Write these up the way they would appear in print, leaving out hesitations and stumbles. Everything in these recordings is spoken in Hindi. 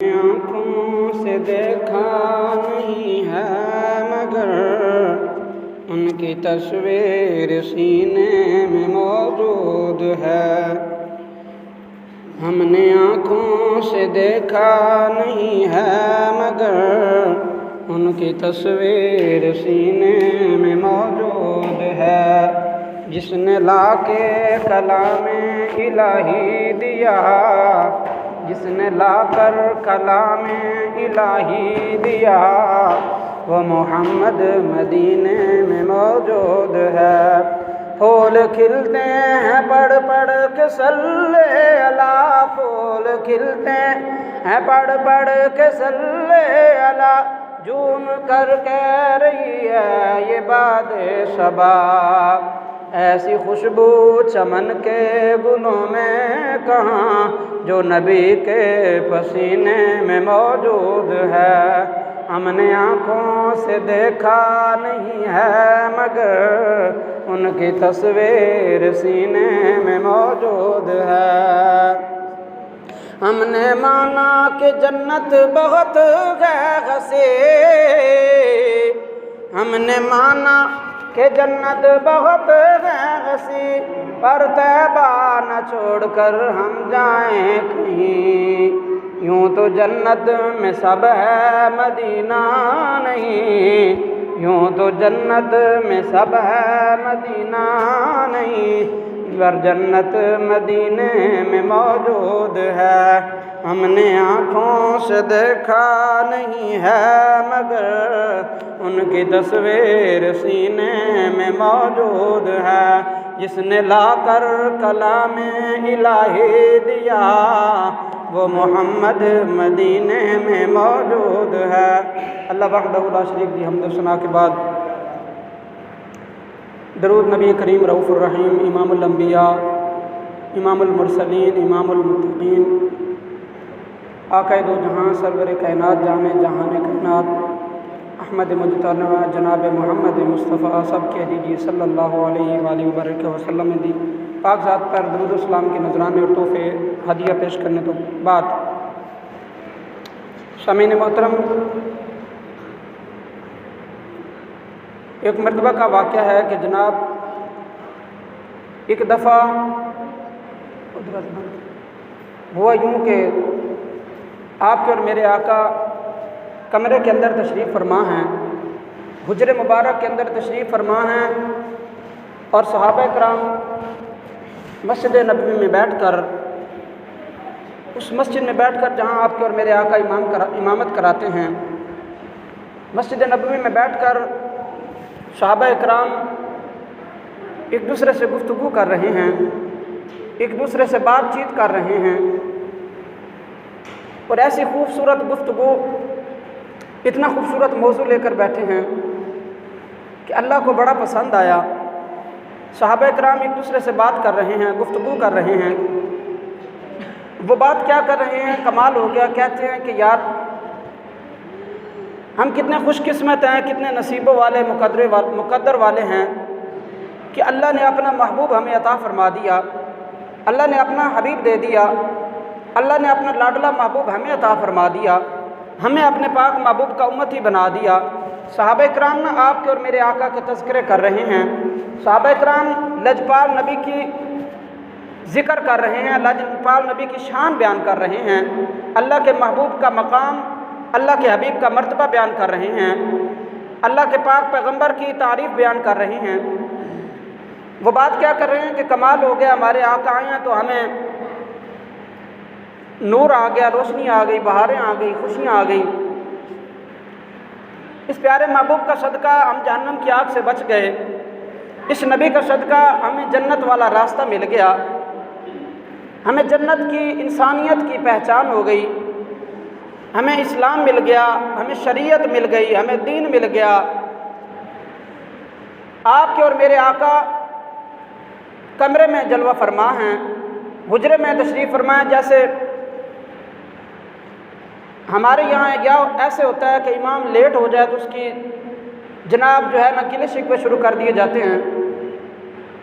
आँखों से देखा नहीं है मगर उनकी तस्वीर सीने में मौजूद है। हमने आँखों से देखा नहीं है मगर उनकी तस्वीर सीने में मौजूद है। जिसने लाके कलामे इलाही दिया, जिसने लाकर कलामे इलाही दिया, वो मोहम्मद मदीने में मौजूद है। फूल खिलते हैं पढ़ पढ़ के सल्ले अला, फूल खिलते हैं पढ़ पढ़ के सल्ले अला, झूम कर कह रही है ये बादे सबा। ऐसी खुशबू चमन के गुलों में कहाँ जो नबी के पसीने में मौजूद है। हमने आँखों से देखा नहीं है मगर उनकी तस्वीर सीने में मौजूद है। हमने माना कि जन्नत बहुत है से, हमने माना कि जन्नत बहुत है, पर तैबा न छोड़कर हम जाएं कहीं। यूं तो जन्नत में सब है मदीना नहीं, यूं तो जन्नत में सब है मदीना नहीं, पर जन्नत मदीने में मौजूद है। हमने आँखों से देखा नहीं है मगर उनकी तस्वीर सीने में मौजूद है। जिसने लाकर कलामे इलाही दिया, वो मोहम्मद मदीने में मौजूद है। अल्लाह वहदहु ला शरीक की हम्द सना के बाद दरूद नबी करीम रऊफ़ुर रहीम इमामुल अंबिया इमामुल मुरसलीन इमामुल मुत्तक़ीन आक़ाए दो जहां सरवर कायनात जाने जहान कायनात अहमद मुज्तबा जनाब मोहम्मद मुस्तफ़ा सब कह दीजिए सल्लल्लाहु अलैहि वसल्लम दी पाक ज़ात पर दरूद सलाम के नजराने और तोहफ़े हदिया पेश करने तो बाद सामीन मोहतरम, एक मरतबा का वाक़या है कि जनाब एक दफ़ा हुआ यूँ कि आपके और मेरे आका कमरे के अंदर तशरीफ़ फरमा हैं, हुजरे मुबारक के अंदर तशरीफ़ फरमा हैं, और सहाबा कराम मस्जिद नबवी में बैठकर, उस मस्जिद में बैठकर जहाँ आपके और मेरे आका इमामत कराते हैं, मस्जिद नबवी में बैठकर सहाबा कराम एक दूसरे से गुफ्तगू कर रहे हैं, एक दूसरे से बातचीत कर रहे हैं, और ऐसी खूबसूरत गुफ्तगू, इतना खूबसूरत मौजू लेकर बैठे हैं कि अल्लाह को बड़ा पसंद आया। सहाबा कराम एक दूसरे से बात कर रहे हैं, गुफ्तगू कर रहे हैं। वो बात क्या कर रहे हैं, कमाल हो गया। कहते हैं कि यार हम कितने खुशकिस्मत हैं, कितने नसीबों वाले मुकद्दर वाले हैं कि अल्लाह ने अपना महबूब हमें अता फरमा दिया, अल्लाह ने अपना हबीब दे दिया, अल्लाह ने अपना लाडला महबूब हमें अता फरमा दिया, हमें अपने पाक महबूब का उम्मत ही बना दिया। सहाबा कराम ना आपके और मेरे आका के तज़किरे कर रहे हैं। सहाबा कराम लजपाल नबी की ज़िक्र कर रहे हैं, लजपाल नबी की शान बयान कर रहे हैं, अल्लाह के महबूब का मकाम, अल्लाह के हबीब का मर्तबा बयान कर रहे हैं, अल्लाह के पाक पैगंबर की तारीफ़ बयान कर रहे हैं। वो बात क्या कर रहे हैं कि कमाल हो गया, हमारे आका आए हैं तो हमें नूर आ गया, रोशनी आ गई, बहारें आ गई, खुशियाँ आ गई। इस प्यारे महबूब का सदका हम जहन्नम की आग से बच गए, इस नबी का सदका हमें जन्नत वाला रास्ता मिल गया, हमें जन्नत की, इंसानियत की पहचान हो गई, हमें इस्लाम मिल गया, हमें शरीयत मिल गई, हमें दीन मिल गया। आपके और मेरे आका कमरे में जलवा फरमा हैं, हुजरे में तशरीफ़ फरमा है। जैसे हमारे यहाँ या ऐसे होता है कि इमाम लेट हो जाए तो उसकी जनाब जो है ना गिले शिकवे शुरू कर दिए जाते हैं।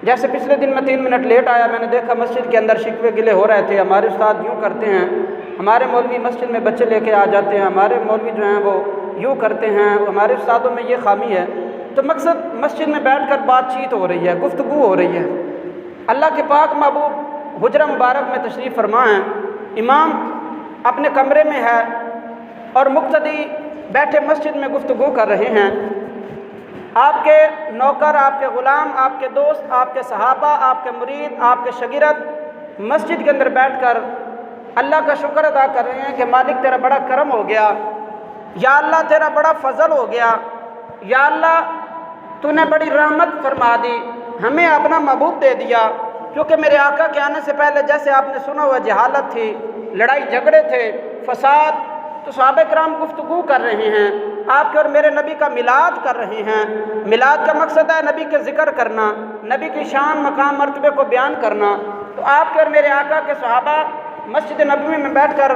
जैसे पिछले दिन मैं 3 मिनट लेट आया, मैंने देखा मस्जिद के अंदर शिकवे गिले हो रहे थे। हमारे उस्ताद यूँ करते हैं, हमारे मौलवी मस्जिद में बच्चे लेके आ जाते हैं, हमारे मौलवी जो हैं वो यूँ करते हैं, हमारे उस्तादों में ये खामी है। तो मकसद मस्जिद में बैठकर बातचीत हो रही है, गुफ्तगू हो रही है। अल्लाह के पाक महबूब हुजरा मुबारक में तशरीफ़ फरमा हैं, इमाम अपने कमरे में है और मुक्तदी बैठे मस्जिद में गुफ्तगू कर रहे हैं। आपके नौकर, आपके ग़ुलाम, आपके दोस्त, आपके सहाबा, आपके मुरीद, आपके शगिरत मस्जिद के अंदर बैठकर अल्लाह का शुक्र अदा कर रहे हैं कि मालिक तेरा बड़ा करम हो गया, या अल्लाह तेरा बड़ा फजल हो गया, या अल्लाह तूने बड़ी रहमत फरमा दी, हमें अपना महबूब दे दिया। क्योंकि मेरे आका के आने से पहले जैसे आपने सुना हुआ जहालत थी, लड़ाई झगड़े थे, फसाद, तो सहाबा किराम गुफ्तगू कर रहे हैं, आपके और मेरे नबी का मिलाद कर रहे हैं। मिलाद का मकसद है नबी के ज़िक्र करना, नबी की शान मकाम मर्तबे को बयान करना। तो आपके और मेरे आका के सहाबा मस्जिद नबवी में बैठकर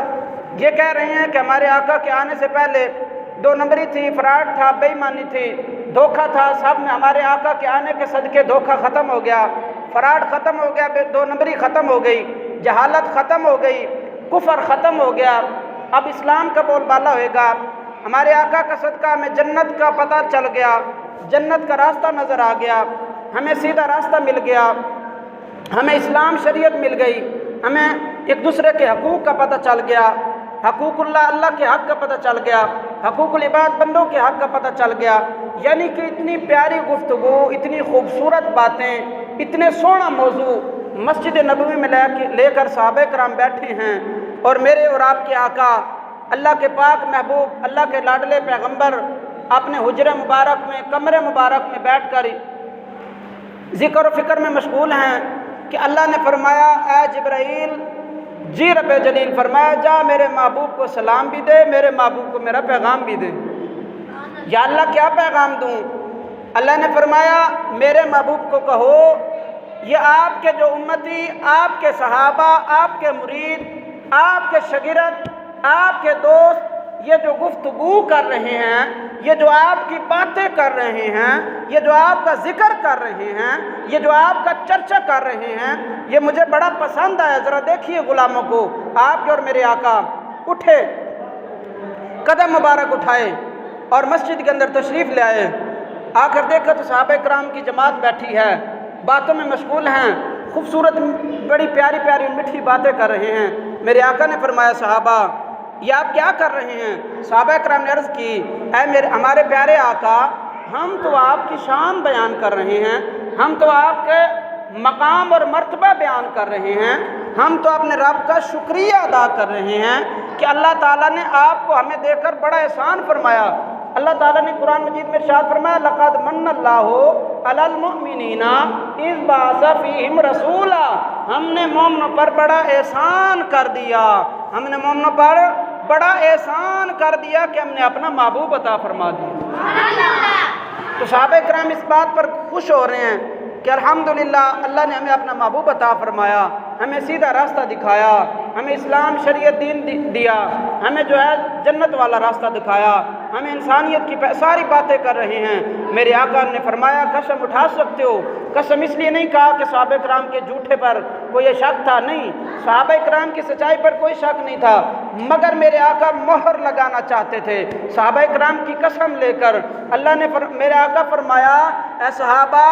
ये कह रहे हैं कि हमारे आका के आने से पहले 2 नंबरी थी, फ्रॉड था, बेईमानी थी, धोखा था। सब में हमारे आका के आने के सदके धोखा ख़त्म हो गया, फ्रॉड ख़त्म हो गया, 2 नंबरी ख़त्म हो गई, जहालत ख़त्म हो गई, कुफर ख़त्म हो गया। अब इस्लाम का बोलबाला होएगा। हमारे आका का सदका हमें जन्नत का पता चल गया, जन्नत का रास्ता नज़र आ गया, हमें सीधा रास्ता मिल गया, हमें इस्लाम शरीयत मिल गई, हमें एक दूसरे के हकूक़ का पता चल गया, हकूक़ुल्लाह अल्लाह के हक़ का पता चल गया, हकूक़ुल इबाद बंदों के हक़ का पता चल गया। यानी कि इतनी प्यारी गुफ्तगू, इतनी खूबसूरत बातें, इतने सोना मौजू मस्जिद नबवी में लेकर सहाबा किराम बैठे हैं। और मेरे और आपके आका अल्लाह के पाक महबूब, अल्लाह के लाडले पैगंबर अपने हुजरे मुबारक में, कमरे मुबारक में बैठ कर ज़िक्र फ़िक्र में मशगूल हैं कि अल्लाह ने फरमाया, ऐ जिब्राईल, जी रब जलील फरमाया, जा मेरे महबूब को सलाम भी दे, मेरे महबूब को मेरा पैगाम भी दे। या अल्लाह क्या पैगाम दूँ? अल्लाह ने फरमाया, मेरे महबूब को कहो ये आपके जो उम्मती, आपके सहाबा, आपके मुरीद, आपके शगिरत, आपके दोस्त ये जो गुफ्तगू कर रहे हैं, ये जो आपकी बातें कर रहे हैं, ये जो आपका जिक्र कर रहे हैं, ये जो आपका चर्चा कर रहे हैं, ये मुझे बड़ा पसंद आया। ज़रा देखिए गुलामों को, आपके और मेरे आका उठे, कदम मुबारक उठाए और मस्जिद के अंदर तशरीफ़ ले आए। आकर देखा तो सहाबा किराम की जमात बैठी है, बातों में मशगूल हैं, खूबसूरत बड़ी प्यारी प्यारी मीठी बातें कर रहे हैं। मेरे आका ने फरमाया, सहाबा ये आप क्या कर रहे हैं? सहाबा किराम ने अर्ज़ की, ऐ हमारे प्यारे आका, हम तो आपकी शान बयान कर रहे हैं, हम तो आपके मकाम और मर्तबा बयान कर रहे हैं, हम तो अपने रब का शुक्रिया अदा कर रहे हैं कि अल्लाह ताला ने आपको हमें देकर बड़ा एहसान फरमाया। अल्लाह ताला ने कुरान मजीद में इरशाद फरमाया, लक़द मन्नल्लाहु अलल मुअमिनीना इज़ बअसा फ़ीहिम रसूला, हमने मोमिनों पर बड़ा एहसान कर दिया, हमने मोमिनों पर बड़ा एहसान कर दिया कि हमने अपना महबूब अता फरमा दिया। तो सहाबा किराम इस बात पर खुश हो रहे हैं कि अल्हम्दुलिल्लाह अल्लाह ने हमें अपना महबूब अता फरमाया, हमें सीधा रास्ता दिखाया, हमें इस्लाम शरीयत दीन दिया, हमें जो है जन्नत वाला रास्ता दिखाया, हमें इंसानियत की सारी बातें कर रहे हैं। मेरे आका ने फरमाया, कसम उठा सकते हो? कसम इसलिए नहीं कहा कि सहाबा किराम के झूठे पर कोई शक था, नहीं, सहाबा किराम की सच्चाई पर कोई शक नहीं था, मगर मेरे आका मोहर लगाना चाहते थे सहाबा किराम की कसम लेकर। अल्लाह ने मेरे आका फरमाया, ऐ सहाबा,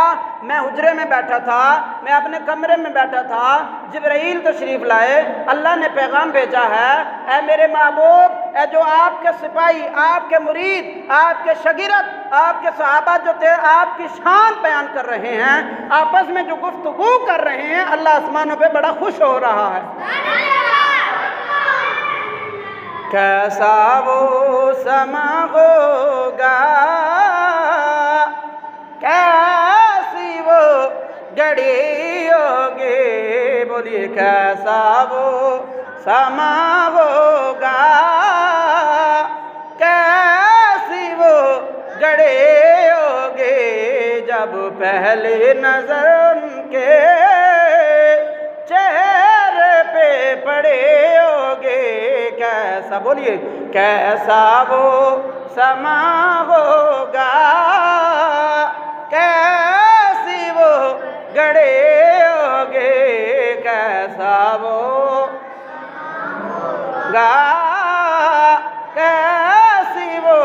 मैं हुजरे में बैठा था, मैं अपने कमरे में बैठा था, जिब्राईल तशरीफ़ लाए, अल्लाह ने पैगाम भेजा है, ऐ मेरे महबूब, ऐ जो आपके सिपाही, आपके मुरीद, आपके शगिरत, आपके सहाबा जो थे आपकी शान बयान कर रहे हैं, आपस में जो गुफ्तगू कर रहे हैं, अल्लाह आसमानों पे बड़ा खुश हो रहा है। कैसा वो समा होगा, कैसी वो घड़ी होगी, बोलिए कैसा वो समा होगा, कैसी वो घड़ी होगी, जब पहली नजर उनके चेहरे पे पड़े होगे। कैसा, बोलिए कैसा वो समा होगा, कैसी वो घड़ी होगी, कैसा वो कैसी वो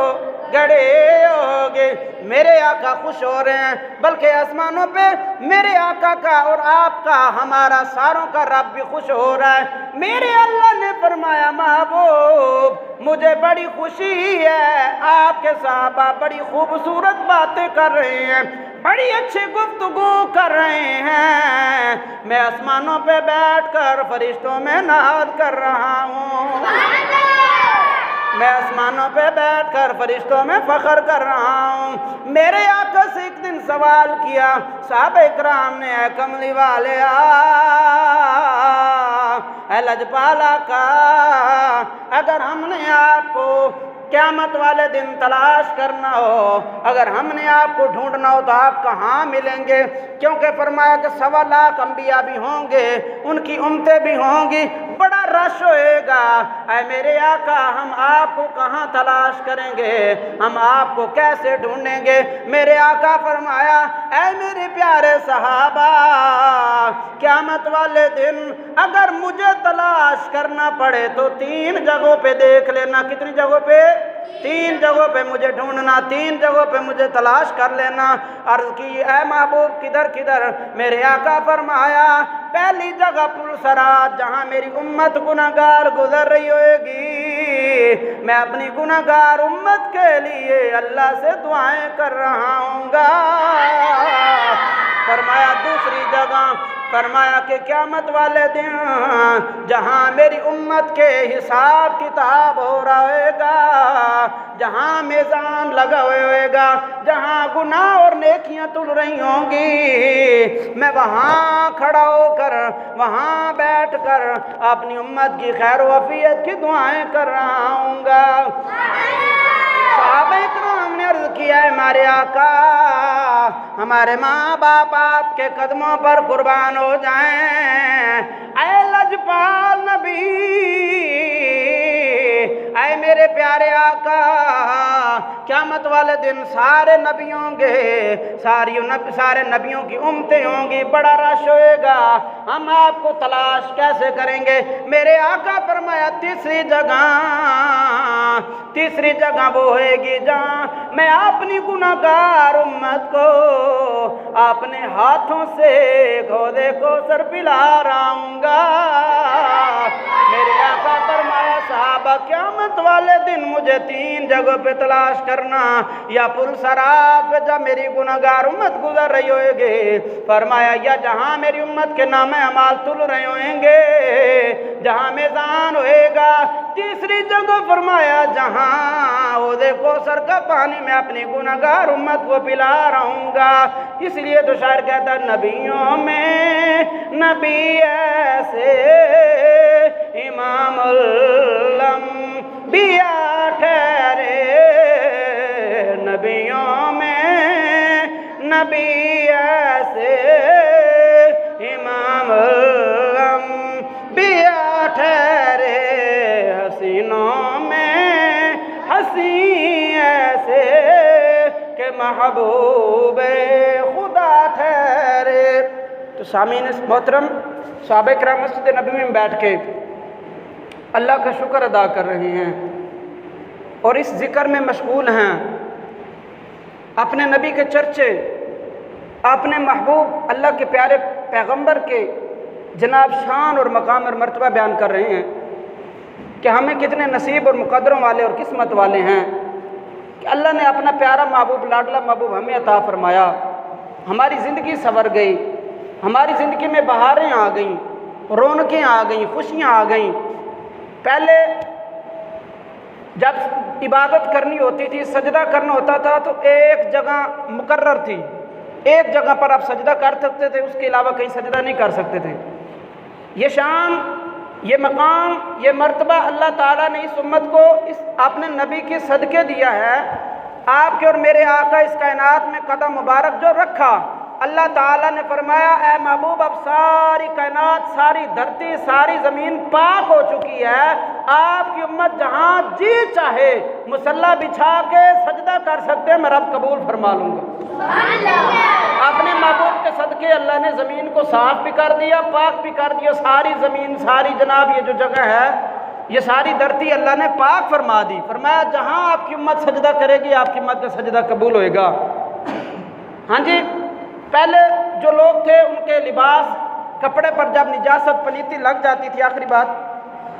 गड़े होगे। मेरे आका खुश हो रहे हैं, बल्कि आसमानों पे मेरे आका का और आपका, हमारा सारों का रब भी खुश हो रहा है। मेरे अल्लाह ने फरमाया महबूब मुझे बड़ी खुशी है, आपके साहबा बड़ी खूबसूरत बातें कर रहे हैं, बड़ी अच्छी गुफ्तगू कर रहे हैं। मैं आसमानों पे बैठकर फरिश्तों में नाद कर रहा हूँ, मैं आसमानों पे बैठकर फरिश्तों में फख्र कर रहा हूँ। मेरे आका से एक दिन सवाल किया साहबा इकराम ने, ऐ कमली वाले ऐ लजपाला का, अगर हमने आपको क़यामत वाले दिन तलाश करना हो, अगर हमने आपको ढूंढना हो तो आप कहाँ मिलेंगे? क्योंकि फरमाया कि 1.25 लाख अंबिया भी होंगे, उनकी उम्मतें भी होंगी, बड़ा रश होएगा। ऐ मेरे आका हम आपको कहाँ तलाश करेंगे, हम आपको कैसे ढूंढेंगे? मेरे आका फरमाया ऐ मेरे प्यारे सहाबा, क़यामत वाले दिन अगर मुझे तलाश करना पड़े तो 3 जगहों पे देख लेना। कितनी जगहों पे? 3 जगहों पे मुझे ढूंढना, 3 जगहों पे मुझे तलाश कर लेना। अर्ज़ की ऐ महबूब किधर किधर? मेरे आका फरमाया पहली जगह पुलसरात, जहाँ मेरी उम्मत गुनहगार गुजर रही होगी, मैं अपनी गुनहगार उम्मत के लिए अल्लाह से दुआएं कर रहा हूँगा। फरमाया दूसरी जगह, फरमाया कि क़यामत वाले दिन जहाँ मेरी उम्मत के हिसाब किताब हो रहा होगा, जहाँ मीज़ान लगा होएगा, जहाँ गुनाह और नेकियां तुल रही होंगी, मैं वहाँ खड़ा होकर, वहाँ बैठकर अपनी उम्मत की खैर वफ़ियत की दुआएं कर रहा हूँगा। सहाबा इकराम ने अर्ज़ किया है हमारे आका, हमारे माँ बाप आपके कदमों पर कुर्बान हो जाएं। ऐ लजपाल नबी, ऐ मेरे प्यारे आका, क़यामत वाले दिन सारे नबी होंगे, सारे नबियों की उम्मतें होंगी, बड़ा रश होएगा, हम आपको तलाश कैसे करेंगे? मेरे आका फरमाया तीसरी जगह वो होएगी जहाँ मैं अपनी गुनाहगार उम्मत को अपने हाथों से घोड़े को सर पिला रहाऊंगा। मेरे आका फरमाया साहबा क़यामत वाले दिन मुझे 3 जगहों पे तलाश करना, या पुलसरात पे जब मेरी गुनाहगार उम्मत गुजर रही होगी, फरमाया या जहाँ मेरी उम्मत के नामे अमाल तुल रहे होंगे, जहाँ मीज़ान होएगा। तीसरी जगह फरमाया जहाँ ओदे कौसर का पानी मैं अपनी गुनाहगार उम्मत को पिला रहूँगा। इसलिए तो शायर कहता नबियों में नबी ऐसे इमामुल अंबिया ठहरे, नबियों में नबी ऐसे इमामुल अंबिया ठहरे, हसीनों में हसी ऐसे के महबूबे खुदा ठहरे। तो सामीन मोहतरम, सहाबा किराम मस्जिद नबी में बैठ के अल्लाह का शुक्र अदा कर रहे हैं और इस ज़िक्र में मशगूल हैं, अपने नबी के चर्चे, अपने महबूब अल्लाह के प्यारे पैगंबर के जनाब शान और मकाम और मर्तबा बयान कर रहे हैं कि हमें कितने नसीब और मुकद्दरों वाले और किस्मत वाले हैं कि अल्लाह ने अपना प्यारा महबूब, लाडला महबूब हमें अता फरमाया। हमारी ज़िंदगी संवर गई, हमारी ज़िंदगी में बहारें आ गईं, रौनकें आ गईं, खुशियाँ आ गईं। पहले जब इबादत करनी होती थी, सजदा करना होता था, तो एक जगह मुकर्रर थी, एक जगह पर आप सजदा कर सकते थे, उसके अलावा कहीं सजदा नहीं कर सकते थे। ये शान, ये मकाम, ये मर्तबा अल्लाह ताला ने इस उम्मत को इस अपने नबी के सदके दिया है। आपके और मेरे आका इस कायनात में कदम मुबारक जो रखा, अल्लाह ताला ने फरमाया ऐ महबूब अब सारी कायनात, सारी धरती, सारी ज़मीन पाक हो चुकी है, आपकी उम्मत जहाँ जी चाहे मुसल्ला बिछा के सजदा कर सकते हैं, मैं रब कबूल फरमा लूँगा। अपने महबूब के सदके अल्लाह ने ज़मीन को साफ़ भी कर दिया, पाक भी कर दिया। सारी ज़मीन, सारी जनाब ये जो जगह है ये सारी धरती अल्लाह ने पाक फरमा दी। फरमाया जहाँ आपकी उम्मत सजदा करेगी आपकी उम्मत का सजदा कबूल होएगा। हाँ जी, पहले जो लोग थे उनके लिबास कपड़े पर जब निजासत पलीती लग जाती थी, आखिरी बात,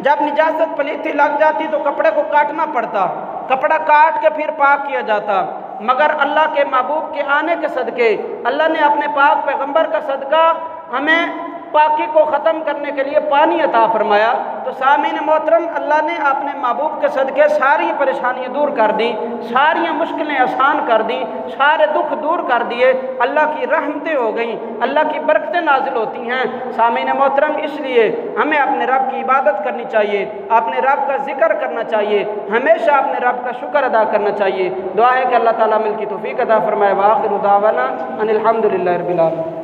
जब निजासत पलीती लग जाती तो कपड़े को काटना पड़ता, कपड़ा काट के फिर पाक किया जाता। मगर अल्लाह के महबूब के आने के सदके, अल्लाह ने अपने पाक पैगंबर का सदका हमें पाकी को ख़त्म करने के लिए पानी अता फरमाया। तो सामीन मोहतरम, अल्लाह ने अपने महबूब के सदके सारी परेशानियाँ दूर कर दी, सारी मुश्किलें आसान कर दी, सारे दुख दूर कर दिए। अल्लाह की रहमतें हो गई, अल्लाह की बरकतें नाजिल होती हैं। सामीन मोहतरम, इसलिए हमें अपने रब की इबादत करनी चाहिए, अपने रब का जिक्र करना चाहिए, हमेशा अपने रब का शुक्र अदा करना चाहिए। दुआ है कि अल्लाह ताला मिल की तौफीक अता फरमाए। व आखिरु दावाना अनिल हम्दुलिल्लाहि रब्बिल आलमीन।